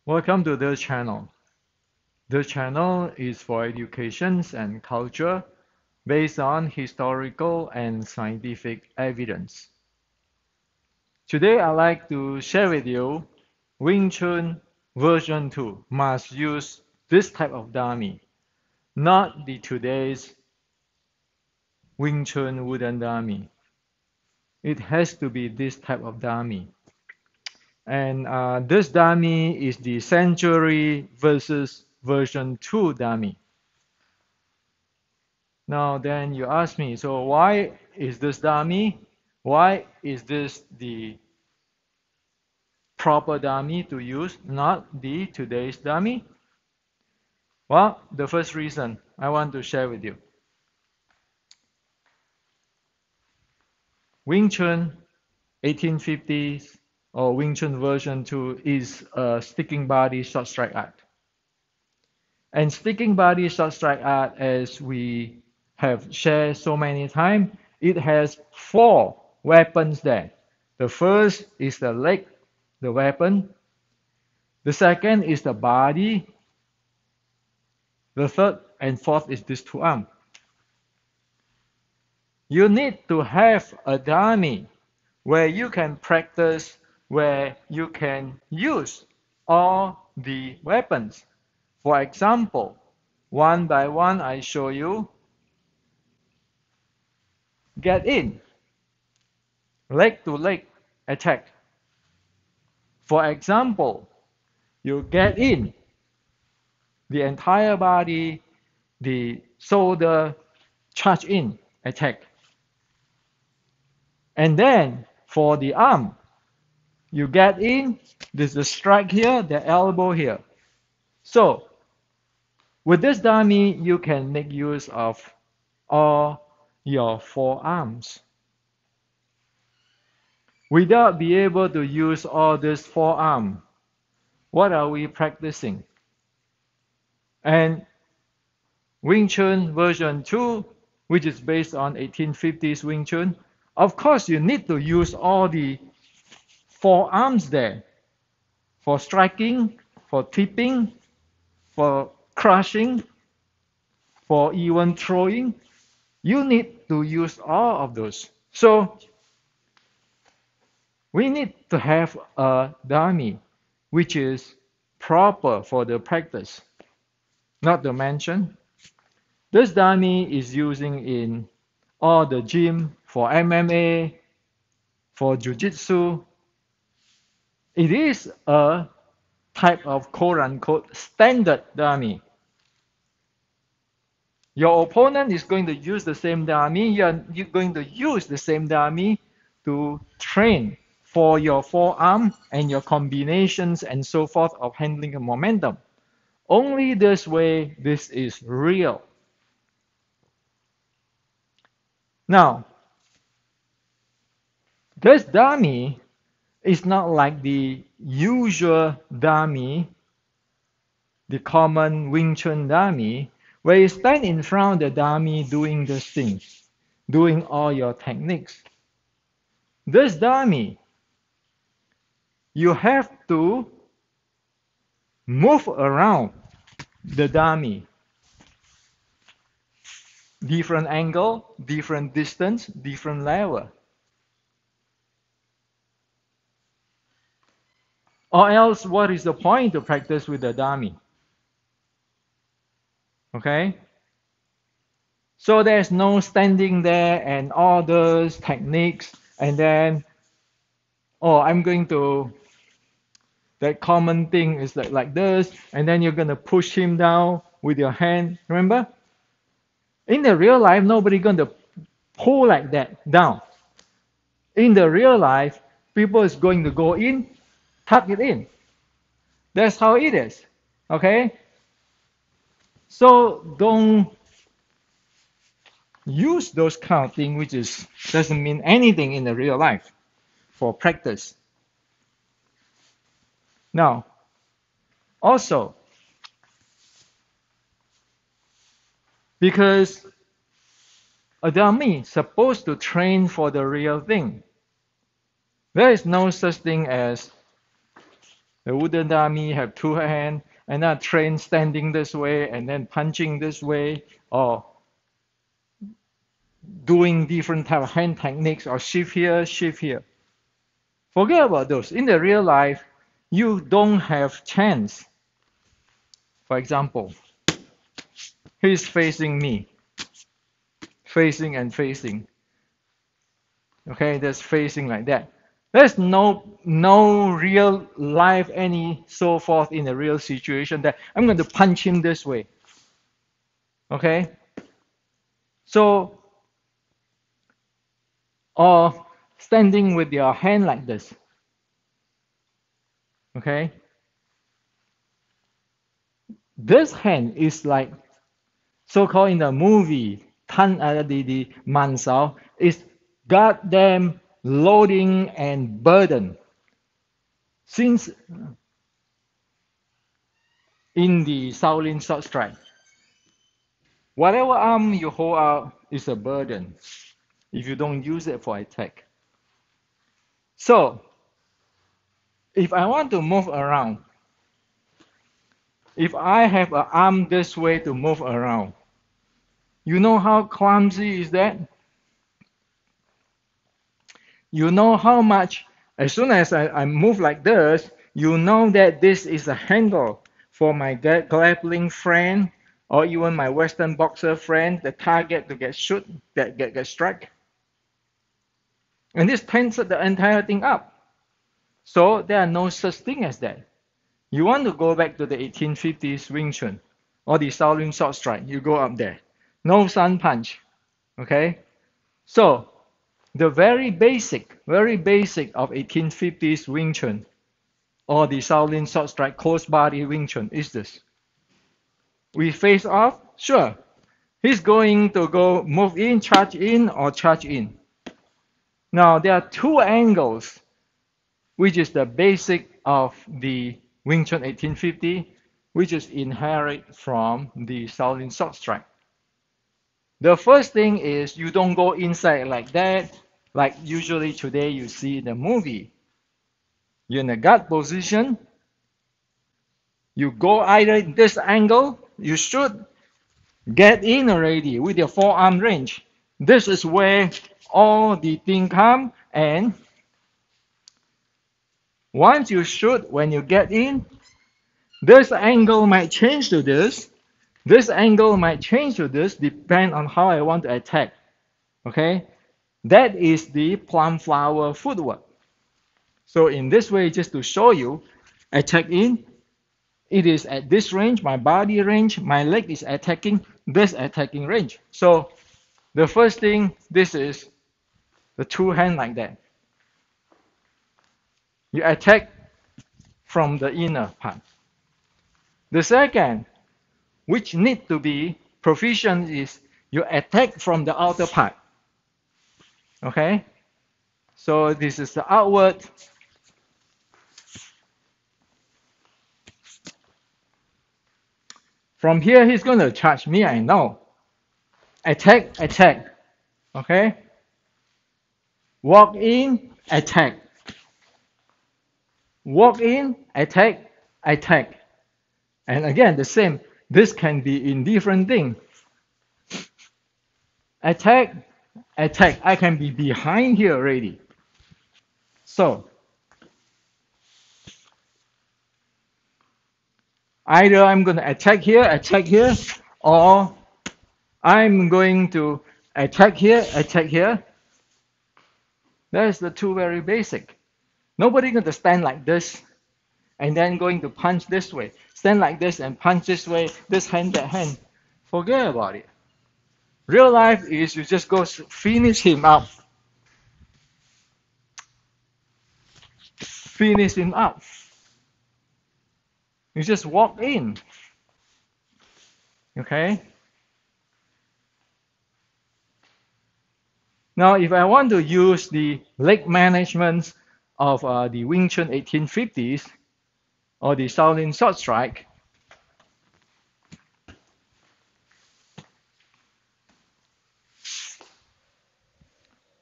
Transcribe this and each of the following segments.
Welcome to the channel. The channel is for education and culture based on historical and scientific evidence. Today I'd like to share with you Wing Chun version 2 must use this type of dummy, not the today's Wing Chun wooden dummy. It has to be this type of dummy. And this dummy is the Century versus version 2 dummy. Now then you ask me, so why is this dummy? Why is this the proper dummy to use, not the today's dummy? Well, the first reason I want to share with you. Wing Chun 1850s or Wing Chun version 2 is a sticking body short strike art. And sticking body short strike art, as we have shared so many times, it has 4 weapons there. The first is the leg, the weapon. The second is the body. The third and fourth is this 2 arm. You need to have a dummy where you can practice, where you can use all the weapons. For example, one by one I show you. Get in, leg to leg attack. For example, you get in, the entire body, the shoulder, charge in, attack. And then for the arm, you get in, there's the strike here, the elbow here. So with this dummy, you can make use of all your 4 arms. Without being able to use all these 4 arms, what are we practicing? And Wing Chun version 2, which is based on 1850s Wing Chun, of course you need to use all the 4 arms there for striking, for tipping, for crushing, for even throwing. You need to use all of those. So we need to have a dummy which is proper for the practice. Not to mention, this dummy is using in all the gym for MMA, for jiu-jitsu. It is a type of quote-unquote standard dummy. Your opponent is going to use the same dummy. You're going to use the same dummy to train for your forearm and your combinations and so forth of handling the momentum. Only this way, this is real. Now, this dummy is not like the usual dummy, the common Wing Chun dummy, where you stand in front of the dummy doing these things, doing all your techniques. This dummy, you have to move around the dummy. Different angle, different distance, different level. Or else, what is the point to practice with the dummy? Okay? So there's no standing there and all those techniques, and then, oh, I'm going to, that common thing is like this, and then you're going to push him down with your hand. Remember? In the real life, nobody going to pull like that down. In the real life, people is going to go in, tuck it in. That's how it is. Okay? So don't use those kind of things which doesn't mean anything in the real life for practice. Now, also, because a dummy is supposed to train for the real thing, there is no such thing as The wooden dummy have two hands, and then train standing this way, and then punching this way, or doing different type of hand techniques, or shift here, shift here. Forget about those. In the real life, you don't have chance. For example, he's facing me, facing and facing. Okay, that's facing like that. There's no real life any so forth in a real situation that I'm going to punch him this way. Okay? So, or standing with your hand like this. Okay? This hand is like so-called in the movie, the Man Sao, is goddamn loading and burden. Since in the Shaolin short strike, whatever arm you hold out is a burden if you don't use it for attack. So, if I want to move around, if I have an arm this way to move around, you know how clumsy is that? You know how much, as soon as I move like this, you know that this is a handle for my grappling friend or even my Western boxer friend, the target to get shoot, get struck. And this tenses the entire thing up. So there are no such thing as that. You want to go back to the 1850s Wing Chun or the Shaolin short strike, you go up there. No sun punch. Okay? So the very basic of 1850s Wing Chun or the Shaolin short strike close body Wing Chun is this. We face off, sure. He's going to go move in, charge in, or charge in. Now there are two angles, which is the basic of the Wing Chun 1850, which is inherent from the Shaolin short strike. The first thing is you don't go inside like that, like usually today you see in the movie. You're in a guard position. You go either in this angle, you should get in already with your forearm range. This is where all the thing come, and once you shoot, when you get in, this angle might change to this. This angle might change to this, depend on how I want to attack. Okay? That is the plum flower footwork. So in this way, just to show you, attack in, it is at this range, my body range, my leg is attacking this attacking range. So the first thing, this is the two hand like that. You attack from the inner part. The second, which need to be proficient, is you attack from the outer part. Okay? So this is the outward. From here, he's going to charge me, I know. Attack, attack. Okay? Walk in, attack. Walk in, attack, attack. And again, the same. This can be in different things. Attack, attack. I can be behind here already. So, either I'm going to attack here, or I'm going to attack here. That's the two very basic. Nobody going to stand like this and then going to punch this way. Stand like this and punch this way, this hand, that hand. Forget about it. Real life is you just go finish him up. Finish him up. You just walk in. Okay? Now, if I want to use the leg management of the Wing Chun 1850s or the Shaolin short strike,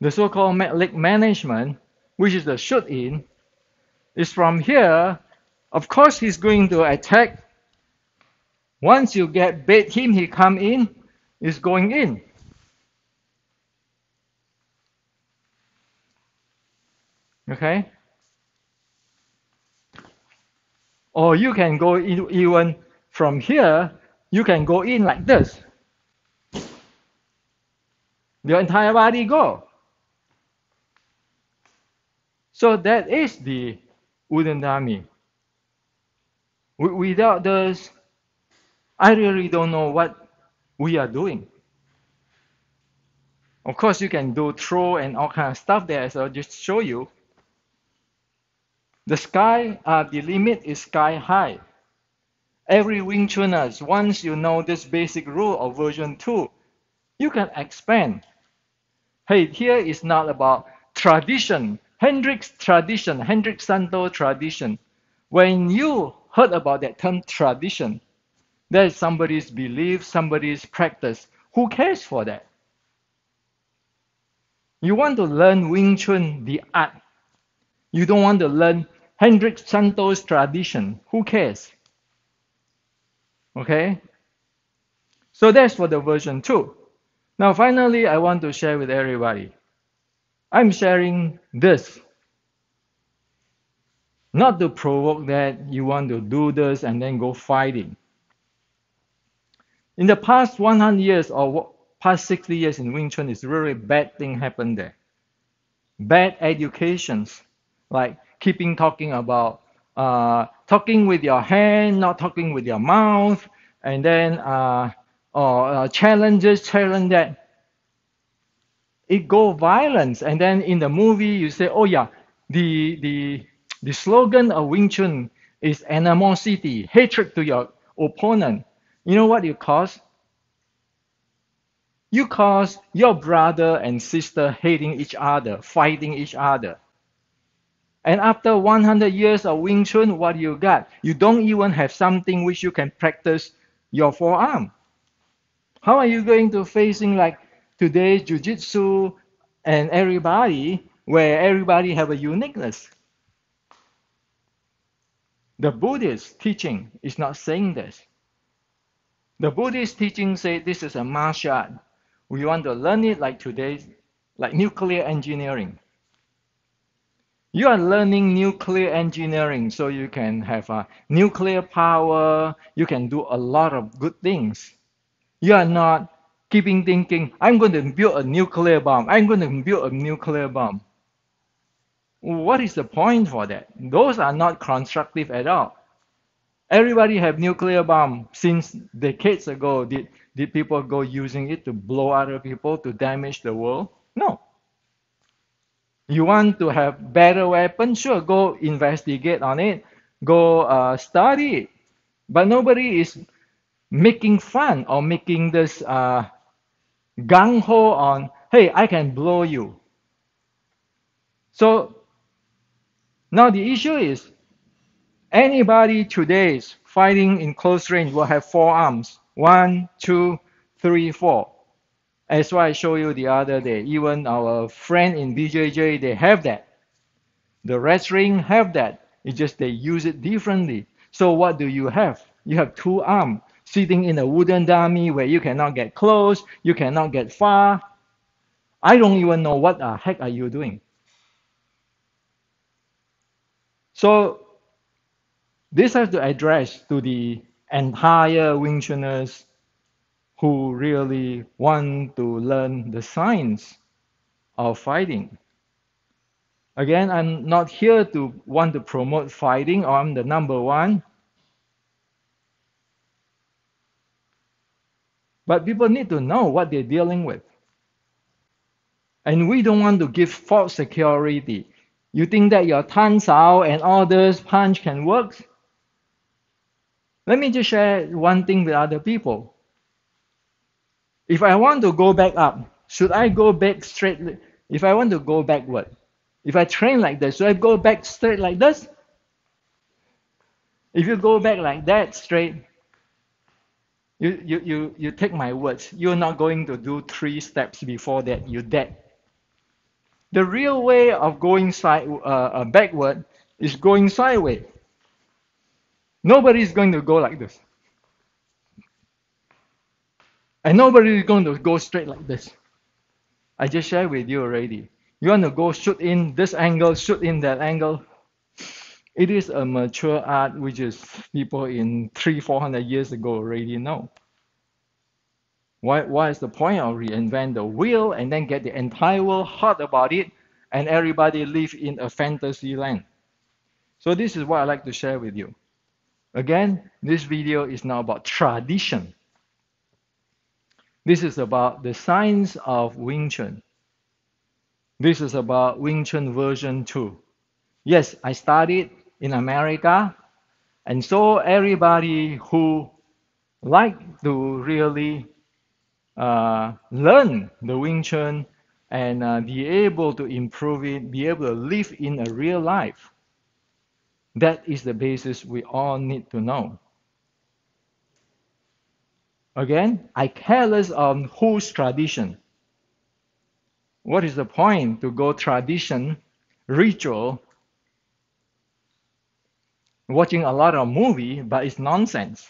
the so-called leg management, which is the shoot in, is from here Of course, he's going to attack. Once you get bait him, he come in, is going in. Okay? Or you can go in, even from here, you can go in like this. Your entire body go. So that is the wooden dummy. Without this, I really don't know what we are doing. Of course, you can do throw and all kind of stuff there, so I'll just show you. The limit is sky high. Every Wing Chuners, once you know this basic rule of version 2, you can expand. Hey, here is not about tradition, Hendrik Santo tradition. When you heard about that term tradition, that is somebody's belief, somebody's practice. Who cares for that? You want to learn Wing Chun, the art. You don't want to learn Hendrik Santo's tradition. Who cares? Okay? So that's for the version 2. Now finally, I want to share with everybody. I'm sharing this. Not to provoke that you want to do this and then go fighting. In the past 100 years or past 60 years in Wing Chun, it's really bad thing happened there. Bad educations, like keeping talking about talking with your hand, not talking with your mouth, and then challenge that. It go violence, and then in the movie you say, oh yeah, the slogan of Wing Chun is animosity, hatred to your opponent. You know what you cause? You cause your brother and sister hating each other, fighting each other. And after 100 years of Wing Chun, what you got? You don't even have something which you can practice your forearm. How are you going to facing like today's Jiu-Jitsu and everybody, where everybody have a uniqueness? The Buddhist teaching is not saying this. The Buddhist teaching say this is a martial art. We want to learn it like today, like nuclear engineering. You are learning nuclear engineering so you can have a nuclear power, you can do a lot of good things. You are not keeping thinking, I'm going to build a nuclear bomb, I'm going to build a nuclear bomb. What is the point for that? Those are not constructive at all. Everybody have nuclear bomb since decades ago. Did people go using it to blow other people, to damage the world? No. You want to have better weapons? Sure, go investigate on it. Go study it. But nobody is making fun or making this gung-ho on, hey, I can blow you. So now the issue is, anybody today is fighting in close range will have 4 arms. 1, 2, 3, 4. As what I showed you the other day. Even our friend in BJJ, they have that. The wrestling have that. It's just they use it differently. So what do you have? You have 2 arms sitting in a wooden dummy where you cannot get close, you cannot get far. I don't even know what the heck are you doing. So this has to address to the entire Wing Chuners who really want to learn the science of fighting. Again, I'm not here to want to promote fighting, or I'm the number one. But people need to know what they're dealing with. And we don't want to give false security. You think that your Tan Sao and all this punch can work? Let me just share one thing with other people. If I want to go back up, should I go back straight? If I want to go backward, if I train like this, should I go back straight like this? If you go back like that straight, you take my words, you're not going to do 3 steps before that, you're dead. The real way of going backward is going sideways. Nobody is going to go like this. And nobody is going to go straight like this. I just shared with you already. You want to go shoot in this angle, shoot in that angle. It is a mature art which is people in 300-400 years ago already know. Why is the point of reinvent the wheel and then get the entire world hot about it and everybody live in a fantasy land? So this is what I like to share with you. Again, this video is not about tradition. This is about the science of Wing Chun. This is about Wing Chun version 2. Yes, I studied in America, and so everybody who like to really learn the Wing Chun and be able to improve it, be able to live in a real life. That is the basis we all need to know. Again, I care less on whose tradition. What is the point to go tradition, ritual, watching a lot of movie, but it's nonsense.